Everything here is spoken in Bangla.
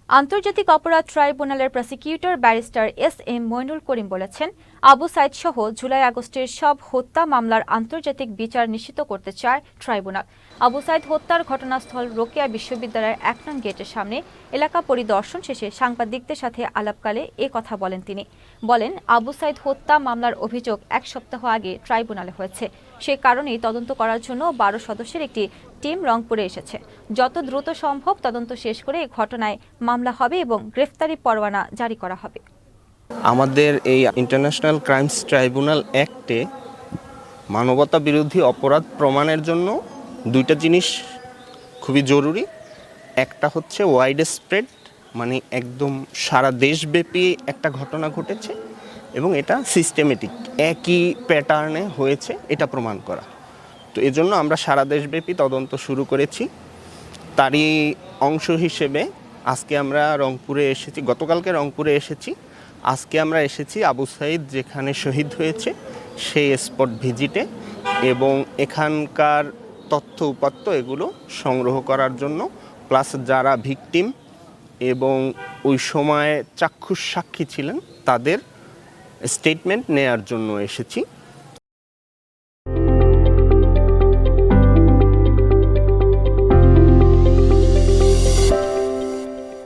আন্তর্জাতিক অপরাধ ট্রাইব্যুনালের প্রসিকিউটর ব্যারিস্টার এস.এম. মইনুল করিম বলেছেন, আবু সাইদ সহ জুলাই-আগস্টের সব হত্যা মামলার আন্তর্জাতিক বিচার নিশ্চিত করতে চায় ট্রাইব্যুনাল। আবু সাইদ হত্যার ঘটনাস্থল রোকেয়া বিশ্ববিদ্যালয়ের ১ নং গেটের সামনে এলাকা পরিদর্শন শেষে সাংবাদিকদের সাথে আলাপকালে এ কথা বলেন তিনি। বলেন, আবু সাইদ হত্যা মামলার অভিযোগ ১ সপ্তাহ আগে ট্রাইব্যুনালে হয়েছে। সে কারণেই তদন্ত করার জন্য ১২ সদস্যের একটি টিম রংপুরে এসেছে। যত দ্রুত সম্ভব তদন্ত শেষ করে ঘটনায় মামলা হবে এবং গ্রেফতারি পরোয়ানা জারি করা হবে। আমাদের এই ইন্টারন্যাশনাল ক্রাইমস ট্রাইব্যুনাল অ্যাক্টে মানবতা বিরোধী অপরাধ প্রমাণের জন্য দুইটা জিনিস খুবই জরুরি। একটা হচ্ছে ওয়াইড স্প্রেড, মানে একদম সারা দেশব্যাপী একটা ঘটনা ঘটেছে এবং এটা সিস্টেমেটিক, একই প্যাটার্নে হয়েছে, এটা প্রমাণ করা। তো এজন্য আমরা সারা দেশব্যাপী তদন্ত শুরু করেছি। তারই অংশ হিসেবে আজকে আমরা রংপুরে এসেছি, গতকালকে রংপুরে এসেছি। আজকে আমরা এসেছি আবু সাইদ যেখানে শহীদ হয়েছে সেই স্পট ভিজিটে এবং এখানকার তথ্য উপাত্ত এগুলো সংগ্রহ করার জন্য, প্লাস যারা ভিকটিম এবং ওই সময় চাক্ষুষ সাক্ষী ছিলেন তাদের স্টেটমেন্ট নেয়ার জন্য এসেছি।